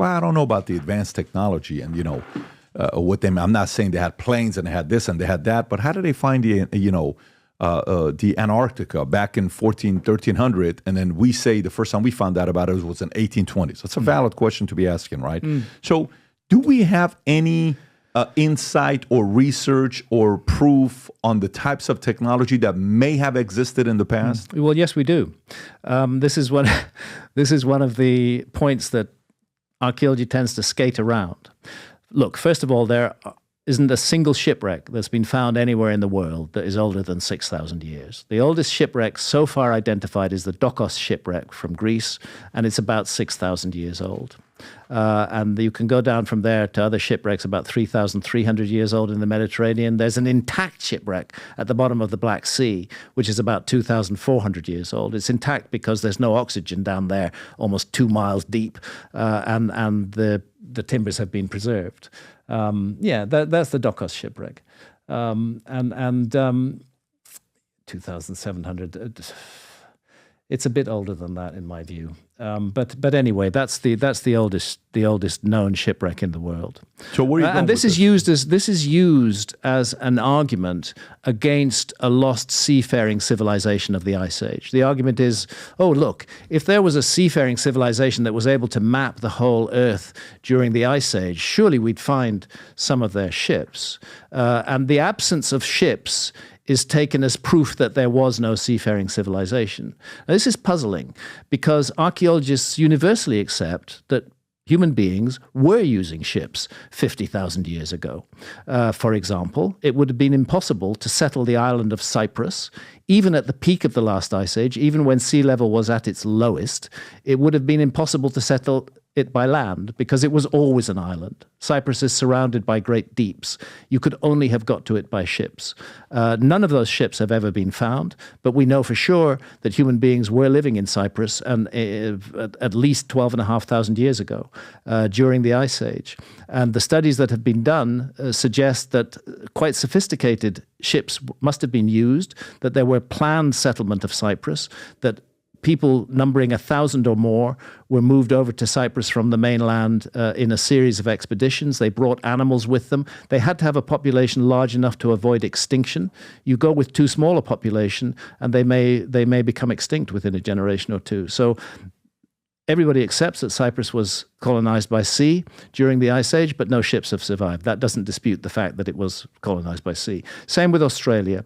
well, I don't know about the advanced technology and, what they, I'm not saying they had planes and they had this and they had that, but how did they find the Antarctica back in 1300, and then we say the first time we found out about it was in 1820. So it's a valid question to be asking, right? So do we have any insight or research or proof on the types of technology that may have existed in the past? Well, yes, we do. This is one of the points that archaeology tends to skate around. Look, first of all, there isn't a single shipwreck that's been found anywhere in the world that is older than 6,000 years. The oldest shipwreck so far identified is the Dokos shipwreck from Greece, and it's about 6,000 years old. And you can go down from there to other shipwrecks about 3,300 years old in the Mediterranean. There's an intact shipwreck at the bottom of the Black Sea, which is about 2,400 years old. It's intact because there's no oxygen down there, almost 2 miles deep, and the timbers have been preserved. That's the Dokos shipwreck. 2,700. It's a bit older than that, in my view. But anyway, that's the oldest known shipwreck in the world. So where are you going and this is used as an argument against a lost seafaring civilization of the Ice Age. The argument is, oh look, if there was a seafaring civilization that was able to map the whole Earth during the Ice Age, surely we'd find some of their ships. And the absence of ships is taken as proof that there was no seafaring civilization. Now, this is puzzling because archaeologists universally accept that human beings were using ships 50,000 years ago. For example, it would have been impossible to settle the island of Cyprus, even at the peak of the last ice age, even when sea level was at its lowest. It would have been impossible to settle it by land because it was always an island. Cyprus is surrounded by great deeps. You could only have got to it by ships. None of those ships have ever been found, but we know for sure that human beings were living in Cyprus and at least 12,500 years ago during the Ice Age. And the studies that have been done suggest that quite sophisticated ships must have been used, that there were planned settlement of Cyprus, that people numbering 1,000 or more were moved over to Cyprus from the mainland in a series of expeditions. They brought animals with them. They had to have a population large enough to avoid extinction. You go with too small a population, and they may become extinct within a generation or two. So everybody accepts that Cyprus was colonized by sea during the Ice Age, but no ships have survived. That doesn't dispute the fact that it was colonized by sea. Same with Australia.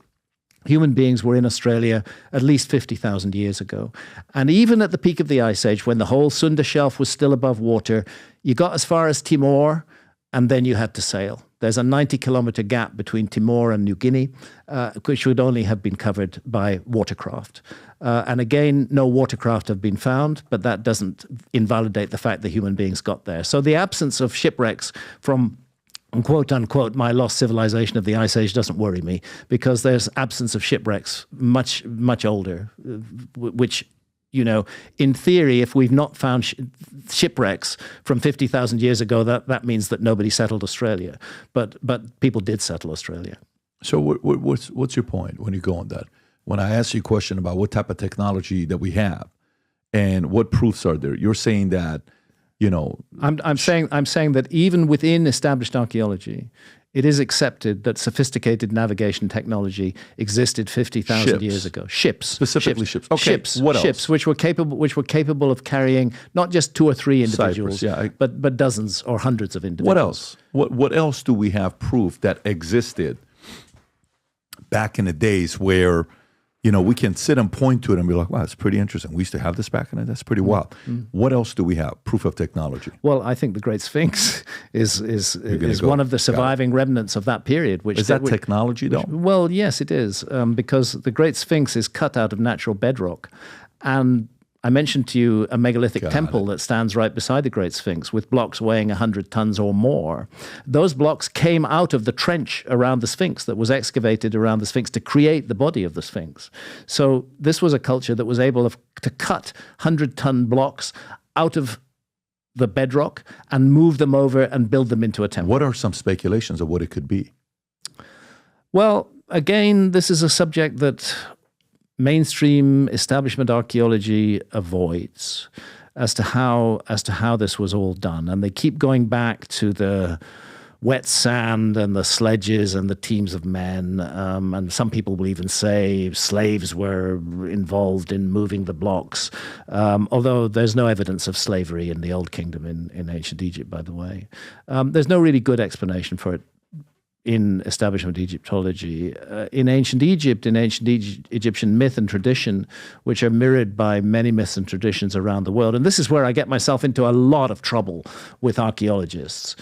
Human beings were in Australia at least 50,000 years ago. And even at the peak of the Ice Age, when the whole Sunda Shelf was still above water, you got as far as Timor, and then you had to sail. There's a 90-kilometer gap between Timor and New Guinea, which would only have been covered by watercraft. And again, no watercraft have been found, but that doesn't invalidate the fact that human beings got there. So the absence of shipwrecks from quote unquote my lost civilization of the Ice Age doesn't worry me, because there's absence of shipwrecks much older, which, you know, in theory, if we've not found shipwrecks from 50,000 years ago, that means that nobody settled Australia, but people did settle Australia. So what's your point when you go on that? When I ask you a question about what type of technology that we have and what proofs are there, you're saying that, you know, I'm saying that even within established archaeology, it is accepted that sophisticated navigation technology existed 50,000 years ago. Ships, specifically ships. Okay. Ships. What else? Ships, which were capable of carrying not just 2 or 3 individuals, Cyprus, but dozens or hundreds of individuals. What else? What else do we have proof that existed back in the days where, you know, we can sit and point to it and be like, wow, it's pretty interesting. We used to have this back in the day. That's pretty wild. What else do we have? Proof of technology. Well, I think the Great Sphinx is one of the surviving remnants of that period. Is that technology, though? Well, yes, it is, because the Great Sphinx is cut out of natural bedrock. And I mentioned to you a megalithic temple that stands right beside the Great Sphinx with blocks weighing 100 tons or more. Those blocks came out of the trench around the Sphinx that was excavated around the Sphinx to create the body of the Sphinx. So this was a culture that was able to cut 100-ton blocks out of the bedrock and move them over and build them into a temple. What are some speculations of what it could be? Well, again, this is a subject that mainstream establishment archaeology avoids. as to how this was all done, and they keep going back to the wet sand and the sledges and the teams of men, and some people will even say slaves were involved in moving the blocks, although there's no evidence of slavery in the Old Kingdom in ancient Egypt, by the way. There's no really good explanation for it in establishment Egyptology. In ancient Egypt, in ancient Egyptian myth and tradition, which are mirrored by many myths and traditions around the world, and this is where I get myself into a lot of trouble with archaeologists.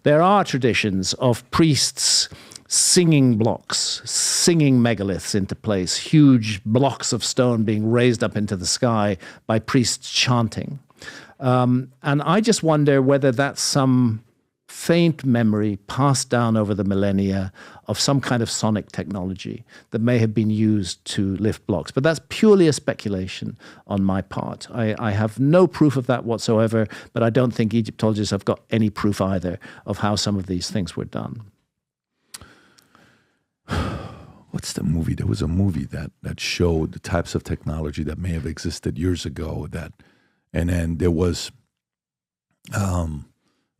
There are traditions of priests singing blocks, singing megaliths into place, huge blocks of stone being raised up into the sky by priests chanting. And I just wonder whether that's some faint memory passed down over the millennia of some kind of sonic technology that may have been used to lift blocks. But that's purely a speculation on my part. I have no proof of that whatsoever, but I don't think Egyptologists have got any proof either of how some of these things were done. What's the movie? There was a movie that showed the types of technology that may have existed years ago, and then there was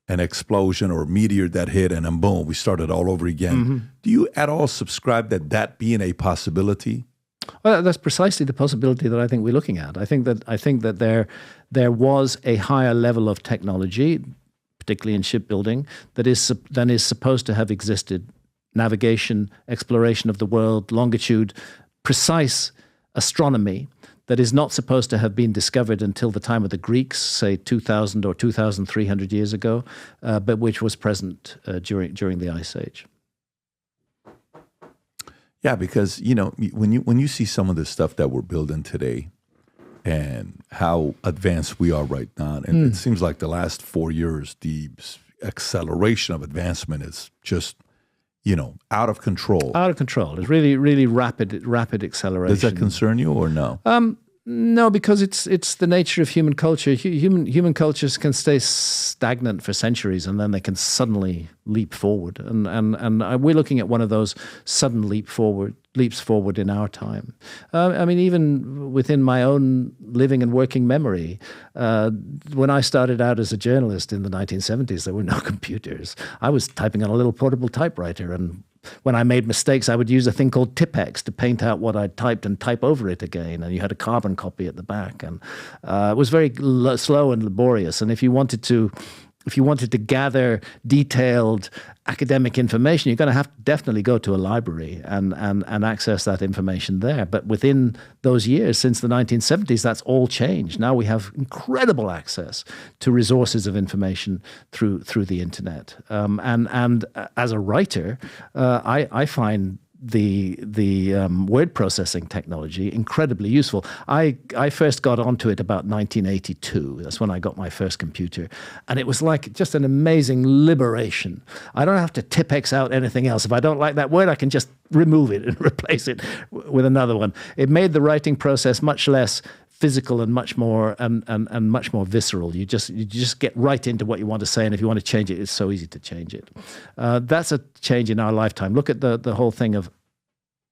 an explosion or a meteor that hit, and then boom, we started all over again. Mm-hmm. Do you at all subscribe that being a possibility? Well, that's precisely the possibility that I think we're looking at. I think that there was a higher level of technology, particularly in shipbuilding, than is supposed to have existed. Navigation, exploration of the world, longitude, precise astronomy that is not supposed to have been discovered until the time of the Greeks, say 2,000 or 2,300 years ago, but which was present during the Ice Age. Yeah, because when you see some of the stuff that we're building today, and how advanced we are right now, and it seems like the last 4 years, the acceleration of advancement is just out of control. Out of control. It's really, really rapid acceleration. Does that concern you or no? No, because it's the nature of human culture. Human cultures can stay stagnant for centuries, and then they can suddenly leap forward. And we're looking at one of those sudden leaps forward in our time. I mean, even within my own living and working memory, when I started out as a journalist in the 1970s, there were no computers. I was typing on a little portable typewriter, and when I made mistakes, I would use a thing called Tipex to paint out what I'd typed and type over it again. And you had a carbon copy at the back, and it was very slow and laborious. And if you wanted to gather detailed academic information, you're going to have to definitely go to a library and access that information there. But within those years, since the 1970s, that's all changed. Now we have incredible access to resources of information through the internet. And as a writer, I find the word processing technology incredibly useful. I first got onto it about 1982. That's when I got my first computer. And it was like just an amazing liberation. I don't have to Tipex out anything else. If I don't like that word, I can just remove it and replace it with another one. It made the writing process much less physical and much more and much more visceral. You just get right into what you want to say, and if you want to change it, it's so easy to change it. That's a change in our lifetime. Look at the whole thing of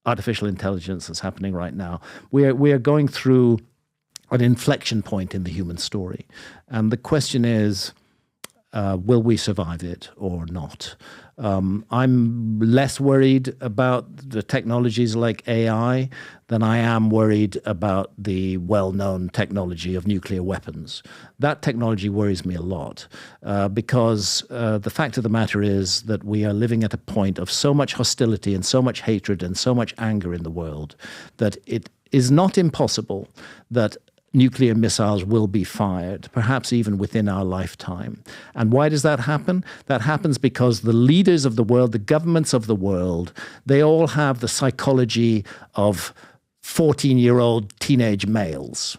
artificial intelligence that's happening right now. We are going through an inflection point in the human story, and the question is, will we survive it or not? I'm less worried about the technologies like AI than I am worried about the well-known technology of nuclear weapons. That technology worries me a lot because the fact of the matter is that we are living at a point of so much hostility and so much hatred and so much anger in the world that it is not impossible that nuclear missiles will be fired, perhaps even within our lifetime. And why does that happen? That happens because the leaders of the world, the governments of the world, they all have the psychology of 14-year-old teenage males.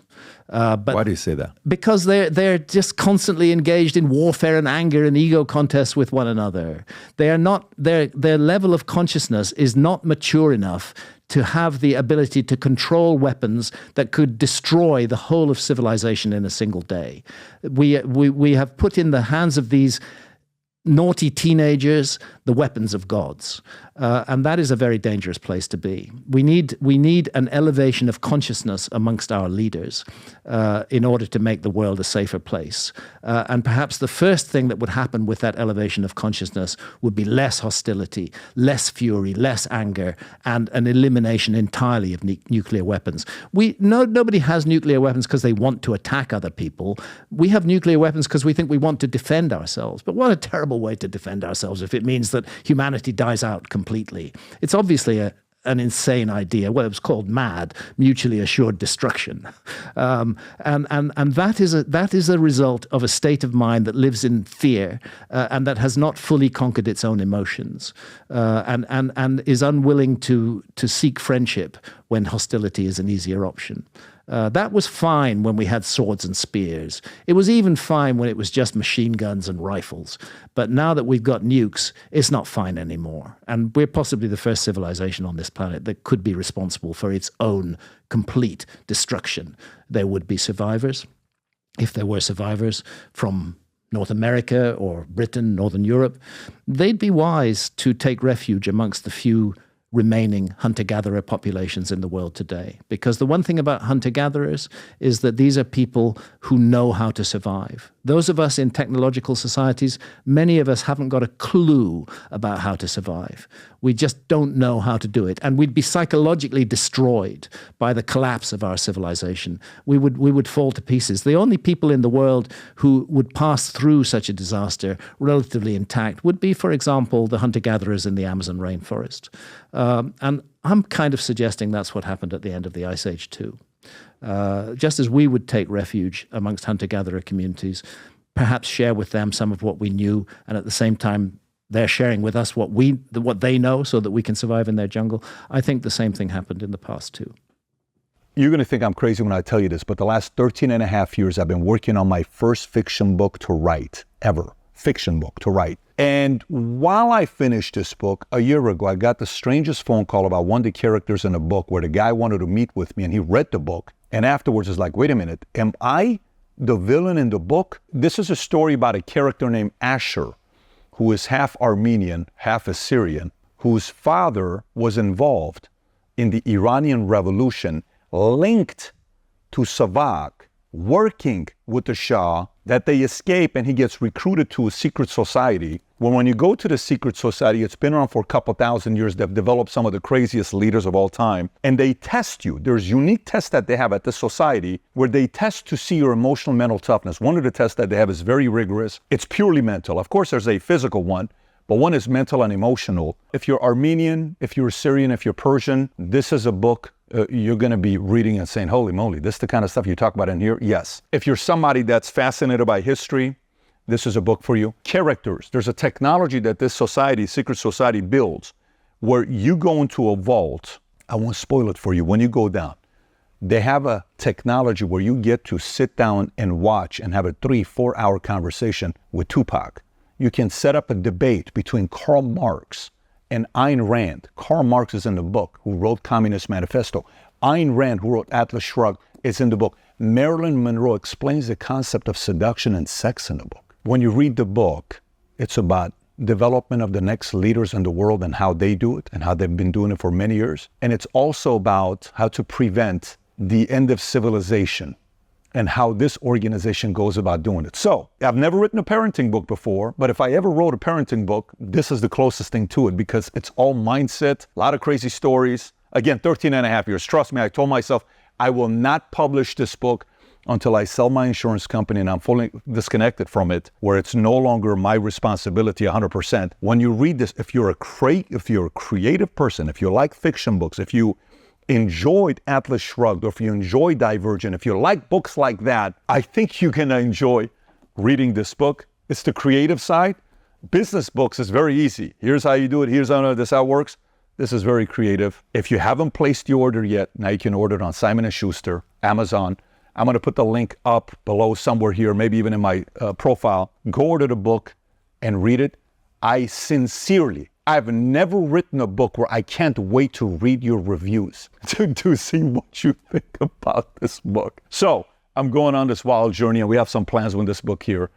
But why do you say that? Because they're just constantly engaged in warfare and anger and ego contests with one another. They are not, their level of consciousness is not mature enough to have the ability to control weapons that could destroy the whole of civilization in a single day. We have put in the hands of these naughty teenagers the weapons of gods. And that is a very dangerous place to be. We need an elevation of consciousness amongst our leaders in order to make the world a safer place. And perhaps the first thing that would happen with that elevation of consciousness would be less hostility, less fury, less anger, and an elimination entirely of nuclear weapons. Nobody has nuclear weapons because they want to attack other people. We have nuclear weapons because we think we want to defend ourselves. But what a terrible way to defend ourselves if it means that humanity dies out completely. It's obviously an insane idea. Well, it was called MAD, mutually assured destruction. And that is a result of a state of mind that lives in fear and that has not fully conquered its own emotions and is unwilling to seek friendship when hostility is an easier option. That was fine when we had swords and spears. It was even fine when it was just machine guns and rifles. But now that we've got nukes, it's not fine anymore. And we're possibly the first civilization on this planet that could be responsible for its own complete destruction. There would be survivors, if there were survivors from North America or Britain, Northern Europe. They'd be wise to take refuge amongst the few remaining hunter-gatherer populations in the world today. Because the one thing about hunter-gatherers is that these are people who know how to survive. Those of us in technological societies, many of us haven't got a clue about how to survive. We just don't know how to do it. And we'd be psychologically destroyed by the collapse of our civilization. We would fall to pieces. The only people in the world who would pass through such a disaster relatively intact would be, for example, the hunter-gatherers in the Amazon rainforest. And I'm kind of suggesting that's what happened at the end of the Ice Age too. Just as we would take refuge amongst hunter-gatherer communities, perhaps share with them some of what we knew, and at the same time, they're sharing with us what they know so that we can survive in their jungle. I think the same thing happened in the past too. You're going to think I'm crazy when I tell you this, but the last 13 and a half years, I've been working on my first fiction book to write, ever. Fiction book to write. And while I finished this book, a year ago, I got the strangest phone call about one of the characters in the book where the guy wanted to meet with me and he read the book. And afterwards is like, wait a minute, am I the villain in the book? This is a story about a character named Asher, who is half Armenian, half Assyrian, whose father was involved in the Iranian Revolution, linked to Savak, working with the Shah, that they escape and he gets recruited to a secret society. When you go to the secret society, it's been around for a couple thousand years. They've developed some of the craziest leaders of all time. And they test you. There's unique tests that they have at this society where they test to see your emotional mental toughness. One of the tests that they have is very rigorous. It's purely mental. Of course, there's a physical one, but one is mental and emotional. If you're Armenian, if you're Syrian, if you're Persian, this is a book you're going to be reading and saying, holy moly, this is the kind of stuff you talk about in here? Yes. If you're somebody that's fascinated by history, this is a book for you. Characters. There's a technology that this society, secret society, builds where you go into a vault. I won't spoil it for you. When you go down, they have a technology where you get to sit down and watch and have a 3-4 hour conversation with Tupac. You can set up a debate between Karl Marx and Ayn Rand. Karl Marx is in the book, who wrote Communist Manifesto. Ayn Rand, who wrote Atlas Shrugged, is in the book. Marilyn Monroe explains the concept of seduction and sex in the book. When you read the book, it's about development of the next leaders in the world and how they do it and how they've been doing it for many years. And it's also about how to prevent the end of civilization and how this organization goes about doing it. So, I've never written a parenting book before, but if I ever wrote a parenting book, this is the closest thing to it because it's all mindset, a lot of crazy stories. Again, 13 and a half years. Trust me, I told myself I will not publish this book until I sell my insurance company and I'm fully disconnected from it, where it's no longer my responsibility 100%. When you read this, if you're a creative person, if you like fiction books, if you enjoyed Atlas Shrugged, or if you enjoy Divergent, if you like books like that, I think you're going to enjoy reading this book. It's the creative side. Business books is very easy. Here's how you do it. Here's how this how it works. This is very creative. If you haven't placed the order yet, now you can order it on Simon & Schuster, Amazon. I'm going to put the link up below somewhere here, maybe even in my profile. Go order the book and read it. I've never written a book where I can't wait to read your reviews to see what you think about this book. So I'm going on this wild journey and we have some plans with this book here.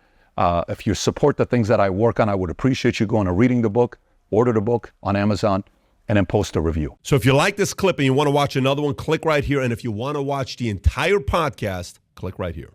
If you support the things that I work on, I would appreciate you going to reading the book, order the book on Amazon, and then post a review. So if you like this clip and you want to watch another one, click right here. And if you want to watch the entire podcast, click right here.